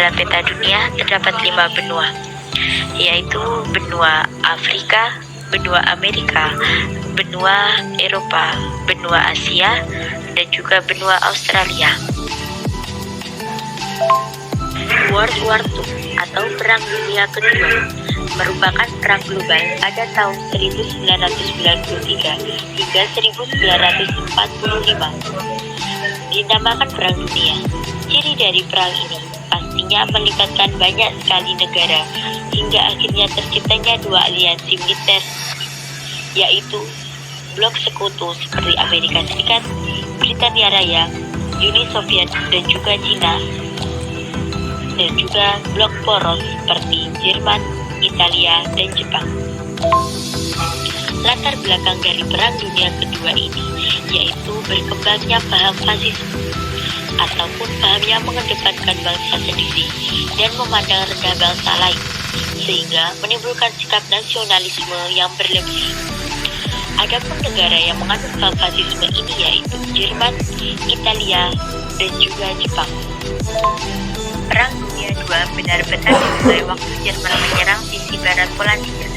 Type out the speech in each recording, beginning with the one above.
dalam peta dunia terdapat 5 benua, yaitu benua Afrika, benua Amerika, benua Eropa, benua Asia, dan juga benua Australia. World War II atau Perang Dunia Kedua merupakan perang global pada tahun 1993 hingga 1945. Dinamakan Perang Dunia. Ciri dari perang ini pastinya melibatkan banyak sekali negara hingga akhirnya terciptanya 2 aliansi militer, yaitu blok sekutu seperti Amerika Serikat, Britania Raya, Uni Soviet, dan juga Cina, dan juga blok poros seperti Jerman, Italia, dan Jepang. Latar belakang dari Perang Dunia Kedua ini yaitu berkembangnya paham fasisme ataupun paham yang mengedepankan bangsa sendiri dan memandang rendah bangsa lain, sehingga menimbulkan sikap nasionalisme yang berlebih. Adapun negara yang menganut paham fasisme ini yaitu Jerman, Italia, dan juga Jepang. Perang Dunia II benar-benar dimulai waktu Jerman menyerang sisi barat Polandia.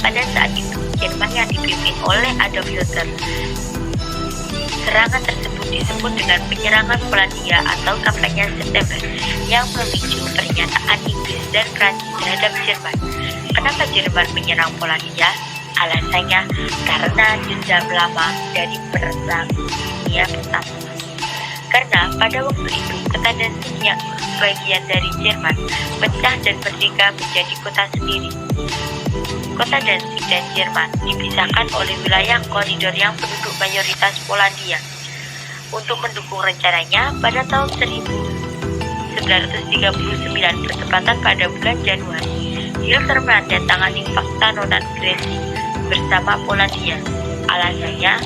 Pada saat itu, Jerman yang dipimpin oleh Adolf Hitler. Serangan tersebut disebut dengan penyerangan Polandia atau kampanye September yang memicu pernyataan Inggris dan Prancis terhadap Jerman. Kenapa Jerman menyerang Polandia? Alasannya karena dendam lama dari Perang Dunia Pertama. Karena pada waktu itu kota Danzig yang bagian dari Jerman pecah dan merdeka menjadi kota sendiri. Kota Danzig dan Jerman dipisahkan oleh wilayah koridor yang penduduk mayoritas Polandia. Untuk mendukung rencananya, pada tahun 1939 bertepatan pada bulan Januari, Hitler menandatangani Fakta Non-Agresi bersama Polandia. Alasannya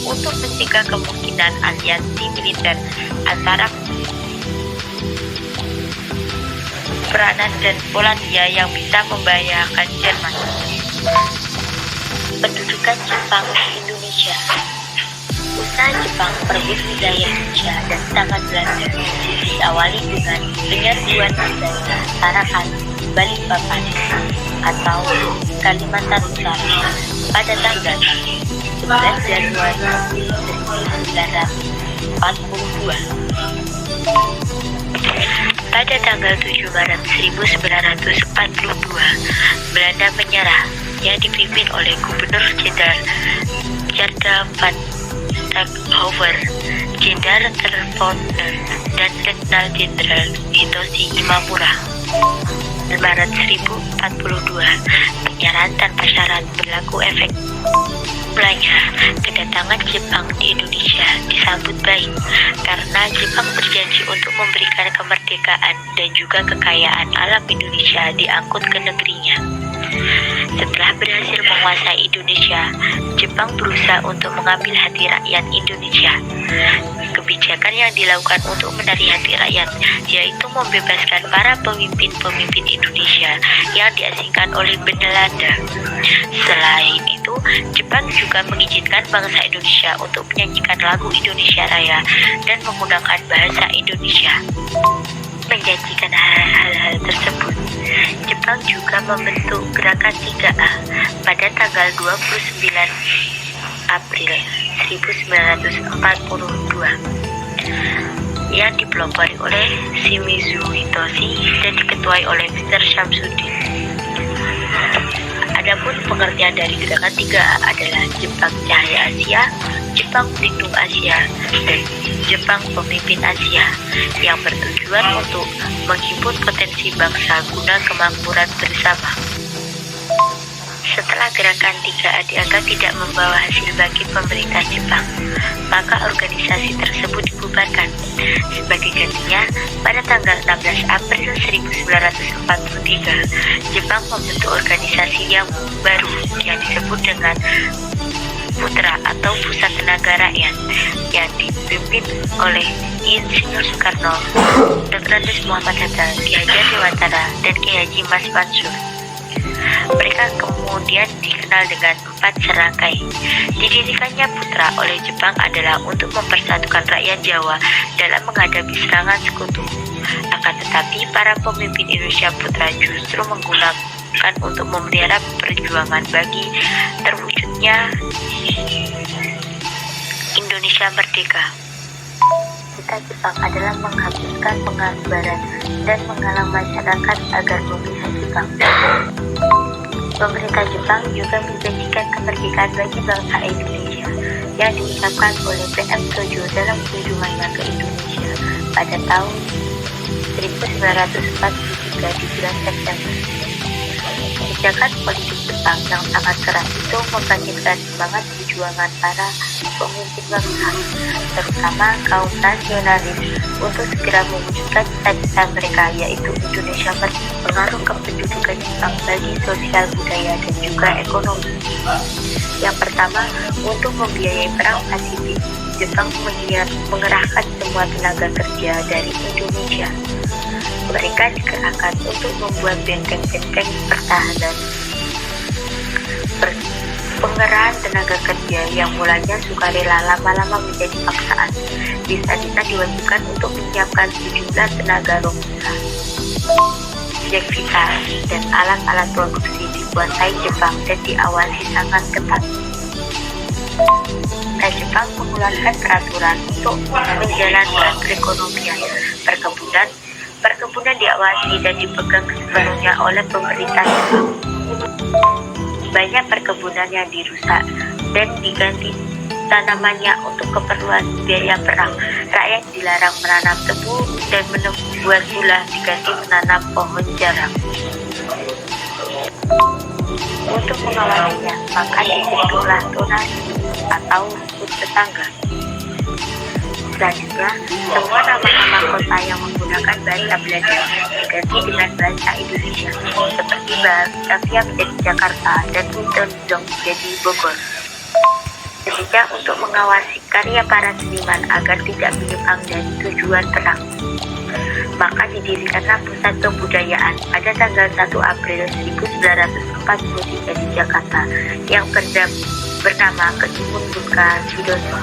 untuk mencegah kemungkinan aliansi militer antara Prancis dan Polandia yang bisa membahayakan Jerman. Pendudukan Jepang di Indonesia. Usaha Jepang merebut wilayah Indonesia dan tangan Belanda diawali dengan penyerbuan wilayah Tarakan, Balikpapan, atau Kalimantan Utara pada tanggal 11 Januari 1942. Pada tanggal 7 Maret 1942, Belanda menyerah yang dipimpin oleh Gubernur Jenderal Tjanda van Stackhouwer, Jenderal Terpenter, dan Letnan Jenderal Hitoshi Imamura. Maret 1042, penyerahan tanpa syarat berlaku efek. Mulanya, kedatangan Jepang di Indonesia disambut baik karena Jepang berjanji untuk memberikan kemerdekaan dan juga kekayaan alam Indonesia diangkut ke negerinya. Setelah berhasil menguasai Indonesia, Jepang berusaha untuk mengambil hati rakyat Indonesia. Kebijakan yang dilakukan untuk menarik hati rakyat yaitu membebaskan para pemimpin-pemimpin Indonesia yang diasingkan oleh Belanda. Selain itu, Jepang juga mengizinkan bangsa Indonesia untuk menyanyikan lagu Indonesia Raya dan menggunakan bahasa Indonesia. Menjanjikan hal-hal tersebut, Jepang juga membentuk Gerakan 3A pada tanggal 29 April 1942 yang dipelopori oleh Shimizu Hitoshi dan diketuai oleh Mr. Shamsuddin. Adapun pengertian dari Gerakan 3A adalah Jepang Cahaya Asia, Jepang Pelindung Asia, dan Jepang Pemimpin Asia yang bertujuan untuk menghimpun potensi bangsa guna kemakmuran bersama. Setelah Gerakan 3A dianggap tidak membawa hasil bagi pemerintah Jepang, maka organisasi tersebut dibubarkan. Sebagai gantinya, pada tanggal 16 April 1943, Jepang membentuk organisasi yang baru yang disebut dengan Putra atau Pusat Tenaga Rakyat yang dipimpin oleh Insinyur Soekarno, Dr. Andes Muhammad Hatta, Ki Hajar Dewantara, dan Ki Haji Mas Mansur. Mereka kemudian dikenal dengan empat serangkai. Didirikannya Putra oleh Jepang adalah untuk mempersatukan rakyat Jawa dalam menghadapi serangan sekutu. Akan tetapi para pemimpin Indonesia Putra justru menggunakan untuk memelihara perjuangan bagi terwujudnya Indonesia merdeka. Cita Jepang adalah menghapuskan pengaruh Barat dan menghalang masyarakat agar memihak Jepang. Pemerintah Jepang juga menjanjikan kemerdekaan bagi bangsa Indonesia yang diucapkan oleh PM Tojo dalam kunjungannya ke Indonesia pada tahun 1943 di bulan September. Kebijakan politik Jepang yang sangat keras itu membangkitkan semangat perjuangan para pemimpin bangsa, terutama kaum nasionalis, untuk segera mewujudkan cita-cita mereka, yaitu Indonesia merdeka. Pengaruh kependudukan Jepang bagi sosial budaya dan juga ekonomi. Yang pertama, untuk membiayai perang Pasifik, Jepang mengerahkan semua tenaga kerja dari Indonesia. Mereka dikerahkan untuk membuat benteng-benteng pertahanan. Pengerahan tenaga kerja yang mulanya sukarela lama-lama menjadi paksaan, bisa-bisa diwajibkan untuk menyiapkan sejumlah tenaga robusta. Objek vital dan alat-alat produksi dikuasai Jepang dan diawasi sangat ketat. Jepang mengeluarkan peraturan untuk menjalankan perekonomian. Perkebunan diawasi dan dipegang sepenuhnya oleh pemerintah Jepang. Banyak perkebunan yang dirusak dan diganti tanamannya untuk keperluan biaya perang. Rakyat dilarang menanam tebu dan membuat gula diganti menanam pohon jarang. Untuk mengawalinya, maka dibentuklah zonasi atau rukun tetangga. Selanjutnya, semua nama-nama kota yang menggunakan bahasa Belanda diganti dengan bahasa Indonesia, seperti Batavia menjadi Jakarta dan Butendong menjadi Bogor. Ketiga, untuk mengawasi karya para seniman agar tidak menyimpang dari tujuan perang, maka didirikanlah Pusat Kebudayaan pada tanggal 1 April 1943 di Jakarta yang bernama Ketimun Burka Sidoso.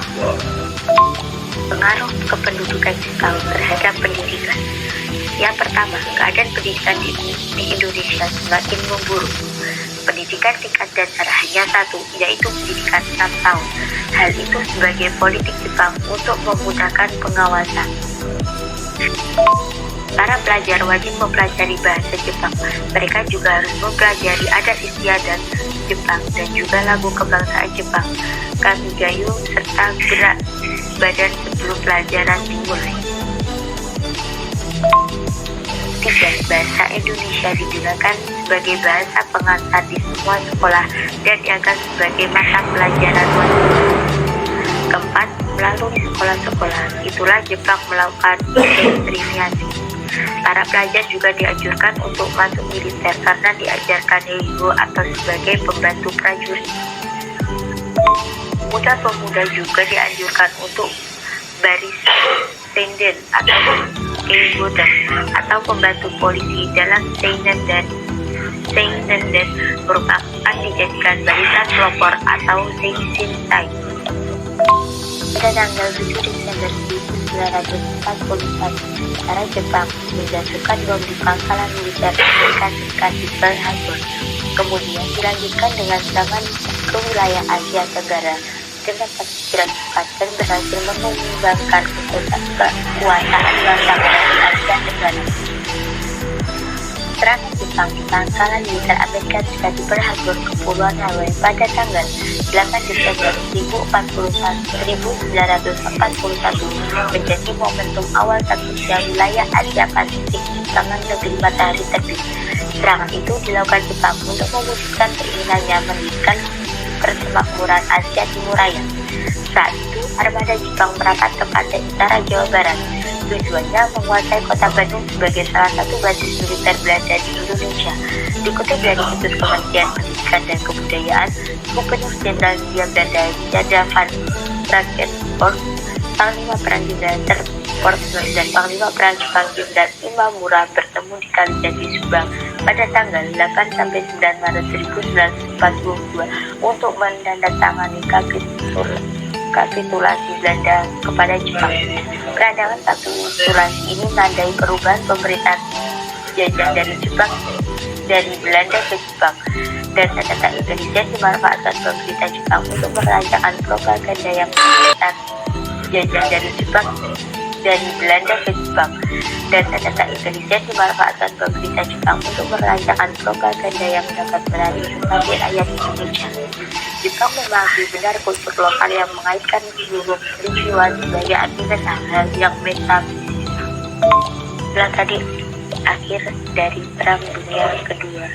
Pengaruh kependudukan Jepang terhadap pendidikan. Yang pertama, keadaan pendidikan di Indonesia semakin memburuk. Pendidikan tingkat dasar hanya satu, yaitu pendidikan 6 tahun. Hal itu sebagai politik Jepang untuk memudahkan pengawasan. Para pelajar wajib mempelajari bahasa Jepang. Mereka juga harus mempelajari adat istiadat Jepang dan juga lagu kebangsaan Jepang, kamigayo, serta gerak badan sebelum pelajaran dimulai. 3. Bahasa Indonesia digunakan sebagai bahasa pengantar di semua sekolah dan dianggap sebagai mata pelajaran wajib. 4. Melalui sekolah-sekolah, itulah Jepang melakukan indoktrinisasi. Para pelajar juga dianjurkan untuk masuk militer karena diajarkan Heigo atau sebagai pembantu prajurit. Pemuda-pemuda juga dianjurkan untuk baris senden atau keigodan atau pembantu polisi dalam seinen dan merupakan dijadikan barisan pelopor atau seisintai. Pada tanggal 7 Desember 1941, tentara Jepang menjatuhkan bom di pangkalan militer Amerika Serikat di Pearl Harbor. Kemudian dilanjutkan dengan serangan ke wilayah Asia Tenggara dengan pikiran cepat dan berhasil menumbangkan kekuasaan bangsa-bangsa di Asia Tenggara. Serangan Jepang di pangkalan militer Amerika Serikat di Pearl Harbor, Kepulauan Hawaii pada tanggal 8 Desember 1941 menjadi momentum awal terpisah wilayah Asia Pasifik di tangan negeri matahari terbit. Serangan itu dilakukan Jepang untuk mewujudkan keinginannya mendirikan persemakmuran Asia Timur Raya. Saat itu, armada Jepang merapat ke pantai utara Jawa Barat. Tujuannya menguasai kota Bandung sebagai salah satu basis militer Belanda di Indonesia. Dikutip dari situs Kementerian Pendidikan dan Kebudayaan, Gubernur Jenderal Hindia Belanda Jada van Rakenborg, Panglima Perang Jenderal Ter Portsmouth dan Panglima Perang Jepang Jenderal Imamura bertemu di Kalijati, Subang pada tanggal 8 sampai 9 Maret 1942 untuk menandatangani kapitulasi Belanda kepada Jepang. Perancangan kapitulasi ini menandai perubahan pemerintahan jajah dari Belanda ke Jepang, dan catatan intelijen dimanfaatkan pemerintah Jepang untuk merancangkan propaganda yang pemerintahan jajah dari Belanda ke Jepang, dan catatan intelijen dimanfaatkan pemerintah Jepang untuk merancangkan propaganda yang dapat menarik simpati rakyat Indonesia. Jepang memahami benar kultur lokal yang mengaitkan seluruh peristiwa sebagai akibat hal yang metafisik. Itulah tadi akhir dari Perang Dunia Kedua.